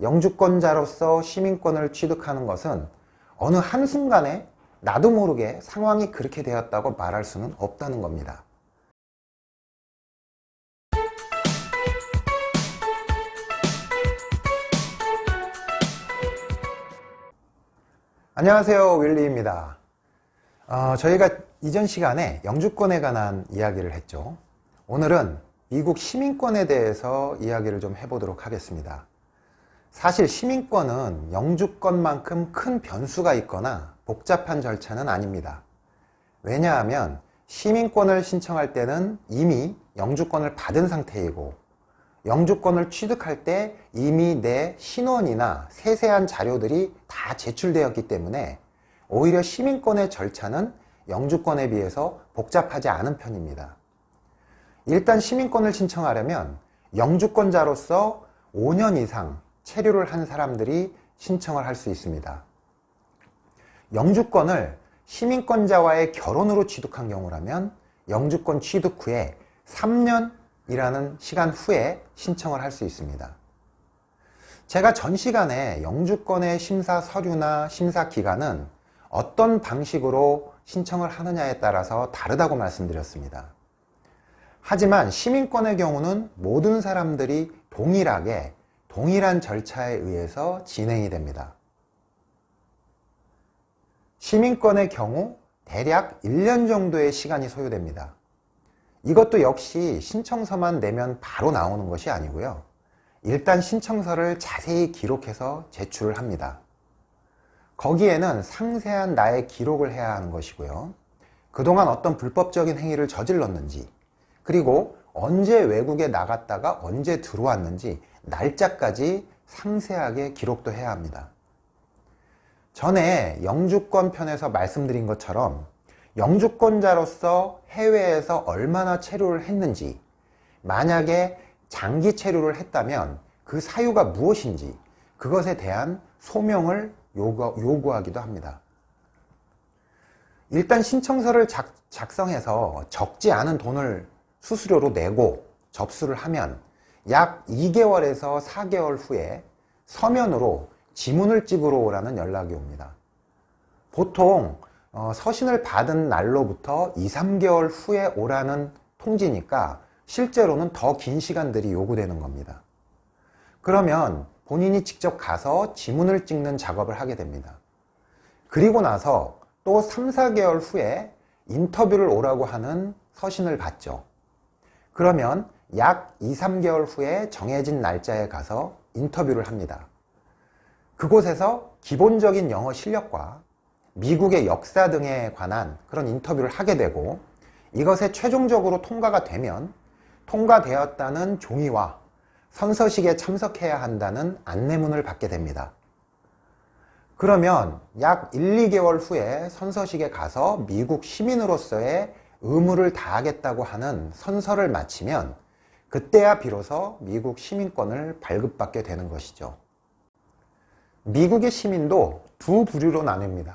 영주권자로서 시민권을 취득하는 것은 어느 한순간에 나도 모르게 상황이 그렇게 되었다고 말할 수는 없다는 겁니다. 안녕하세요, 윌리입니다. 저희가 이전 시간에 영주권에 관한 이야기를 했죠. 오늘은 미국 시민권에 대해서 이야기를 좀 해보도록 하겠습니다. 사실 시민권은 영주권만큼 큰 변수가 있거나 복잡한 절차는 아닙니다. 왜냐하면 시민권을 신청할 때는 이미 영주권을 받은 상태이고, 영주권을 취득할 때 이미 내 신원이나 세세한 자료들이 다 제출되었기 때문에 오히려 시민권의 절차는 영주권에 비해서 복잡하지 않은 편입니다. 일단 시민권을 신청하려면 영주권자로서 5년 이상 체류를 한 사람들이 신청을 할 수 있습니다. 영주권을 시민권자와의 결혼으로 취득한 경우라면 영주권 취득 후에 3년이라는 시간 후에 신청을 할 수 있습니다. 제가 전 시간에 영주권의 심사 서류나 심사 기간은 어떤 방식으로 신청을 하느냐에 따라서 다르다고 말씀드렸습니다. 하지만 시민권의 경우는 모든 사람들이 동일하게 동일한 절차에 의해서 진행이 됩니다. 시민권의 경우 대략 1년 정도의 시간이 소요됩니다. 이것도 역시 신청서만 내면 바로 나오는 것이 아니고요. 일단 신청서를 자세히 기록해서 제출을 합니다. 거기에는 상세한 나의 기록을 해야 하는 것이고요. 그동안 어떤 불법적인 행위를 저질렀는지, 그리고 언제 외국에 나갔다가 언제 들어왔는지 날짜까지 상세하게 기록도 해야 합니다. 전에 영주권 편에서 말씀드린 것처럼 영주권자로서 해외에서 얼마나 체류를 했는지, 만약에 장기 체류를 했다면 그 사유가 무엇인지 그것에 대한 소명을 요구하기도 합니다. 일단 신청서를 작성해서 적지 않은 돈을 수수료로 내고 접수를 하면 약 2개월에서 4개월 후에 서면으로 지문을 찍으러 오라는 연락이 옵니다. 보통 서신을 받은 날로부터 2, 3개월 후에 오라는 통지니까 실제로는 더 긴 시간들이 요구되는 겁니다. 그러면 본인이 직접 가서 지문을 찍는 작업을 하게 됩니다. 그리고 나서 또 3, 4개월 후에 인터뷰를 오라고 하는 서신을 받죠. 그러면 약 2, 3개월 후에 정해진 날짜에 가서 인터뷰를 합니다. 그곳에서 기본적인 영어 실력과 미국의 역사 등에 관한 그런 인터뷰를 하게 되고, 이것에 최종적으로 통과가 되면 통과되었다는 종이와 선서식에 참석해야 한다는 안내문을 받게 됩니다. 그러면 약 1, 2개월 후에 선서식에 가서 미국 시민으로서의 의무를 다하겠다고 하는 선서를 마치면 그때야 비로소 미국 시민권을 발급받게 되는 것이죠. 미국의 시민도 두 부류로 나뉩니다.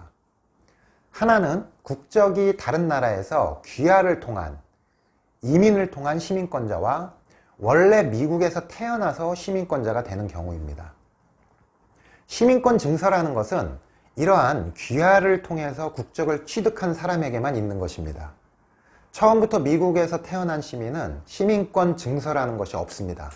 하나는 국적이 다른 나라에서 귀화를 통한, 이민을 통한 시민권자와 원래 미국에서 태어나서 시민권자가 되는 경우입니다. 시민권 증서라는 것은 이러한 귀화를 통해서 국적을 취득한 사람에게만 있는 것입니다. 처음부터 미국에서 태어난 시민은 시민권 증서라는 것이 없습니다.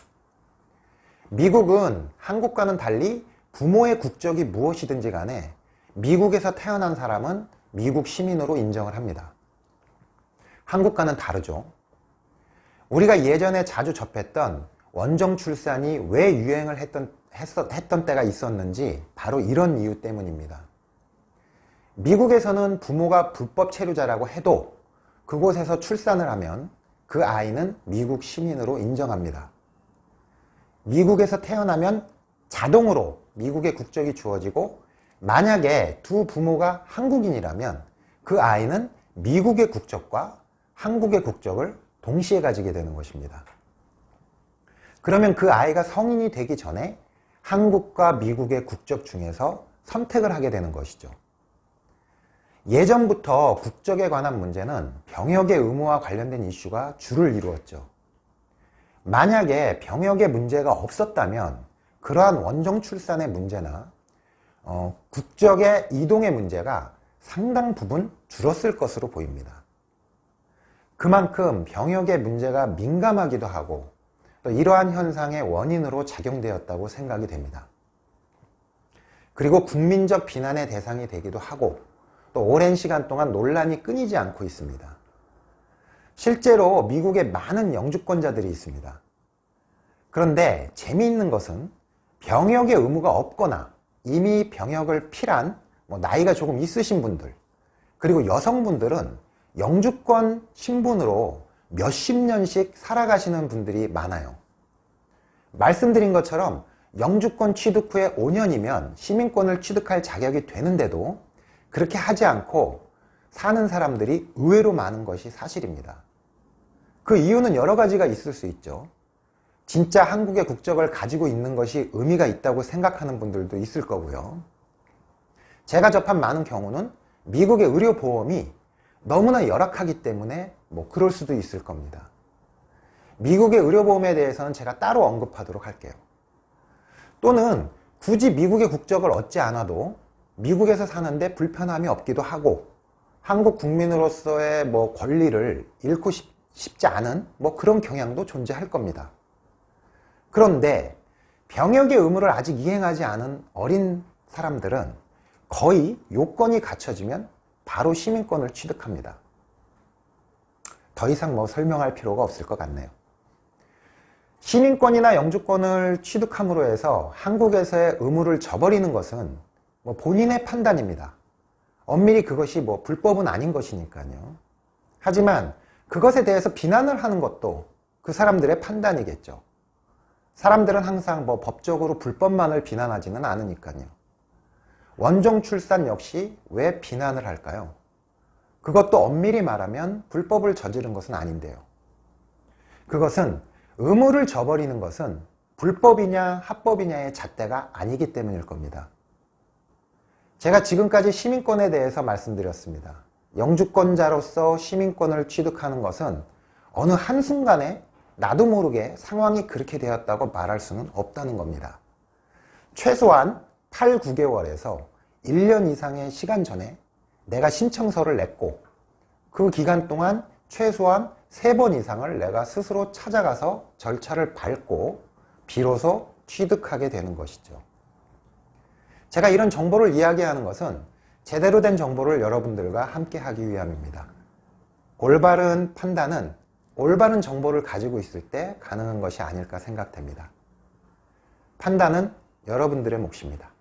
미국은 한국과는 달리 부모의 국적이 무엇이든지 간에 미국에서 태어난 사람은 미국 시민으로 인정을 합니다. 한국과는 다르죠. 우리가 예전에 자주 접했던 원정 출산이 왜 유행을 했던 때가 있었는지 바로 이런 이유 때문입니다. 미국에서는 부모가 불법 체류자라고 해도 그곳에서 출산을 하면 그 아이는 미국 시민으로 인정합니다. 미국에서 태어나면 자동으로 미국의 국적이 주어지고, 만약에 두 부모가 한국인이라면 그 아이는 미국의 국적과 한국의 국적을 동시에 가지게 되는 것입니다. 그러면 그 아이가 성인이 되기 전에 한국과 미국의 국적 중에서 선택을 하게 되는 것이죠. 예전부터 국적에 관한 문제는 병역의 의무와 관련된 이슈가 주를 이루었죠. 만약에 병역의 문제가 없었다면 그러한 원정 출산의 문제나 국적의 이동의 문제가 상당 부분 줄었을 것으로 보입니다. 그만큼 병역의 문제가 민감하기도 하고 또 이러한 현상의 원인으로 작용되었다고 생각이 됩니다. 그리고 국민적 비난의 대상이 되기도 하고 또 오랜 시간 동안 논란이 끊이지 않고 있습니다. 실제로 미국에 많은 영주권자들이 있습니다. 그런데 재미있는 것은 병역의 의무가 없거나 이미 병역을 필한 나이가 조금 있으신 분들, 그리고 여성분들은 영주권 신분으로 몇십 년씩 살아가시는 분들이 많아요. 말씀드린 것처럼 영주권 취득 후에 5년이면 시민권을 취득할 자격이 되는데도 그렇게 하지 않고 사는 사람들이 의외로 많은 것이 사실입니다. 그 이유는 여러 가지가 있을 수 있죠. 진짜 한국의 국적을 가지고 있는 것이 의미가 있다고 생각하는 분들도 있을 거고요. 제가 접한 많은 경우는 미국의 의료보험이 너무나 열악하기 때문에 그럴 수도 있을 겁니다. 미국의 의료보험에 대해서는 제가 따로 언급하도록 할게요. 또는 굳이 미국의 국적을 얻지 않아도 미국에서 사는데 불편함이 없기도 하고 한국 국민으로서의 권리를 잃고 싶지 않은 그런 경향도 존재할 겁니다. 그런데 병역의 의무를 아직 이행하지 않은 어린 사람들은 거의 요건이 갖춰지면 바로 시민권을 취득합니다. 더 이상 설명할 필요가 없을 것 같네요. 시민권이나 영주권을 취득함으로 해서 한국에서의 의무를 저버리는 것은 본인의 판단입니다. 엄밀히 그것이 불법은 아닌 것이니까요. 하지만 그것에 대해서 비난을 하는 것도 그 사람들의 판단이겠죠. 사람들은 항상 법적으로 불법만을 비난하지는 않으니까요. 원정 출산 역시 왜 비난을 할까요? 그것도 엄밀히 말하면 불법을 저지른 것은 아닌데요. 그것은 의무를 저버리는 것은 불법이냐 합법이냐의 잣대가 아니기 때문일 겁니다. 제가 지금까지 시민권에 대해서 말씀드렸습니다. 영주권자로서 시민권을 취득하는 것은 어느 한순간에 나도 모르게 상황이 그렇게 되었다고 말할 수는 없다는 겁니다. 최소한 8, 9개월에서 1년 이상의 시간 전에 내가 신청서를 냈고 그 기간 동안 최소한 3번 이상을 내가 스스로 찾아가서 절차를 밟고 비로소 취득하게 되는 것이죠. 제가 이런 정보를 이야기하는 것은 제대로 된 정보를 여러분들과 함께 하기 위함입니다. 올바른 판단은 올바른 정보를 가지고 있을 때 가능한 것이 아닐까 생각됩니다. 판단은 여러분들의 몫입니다.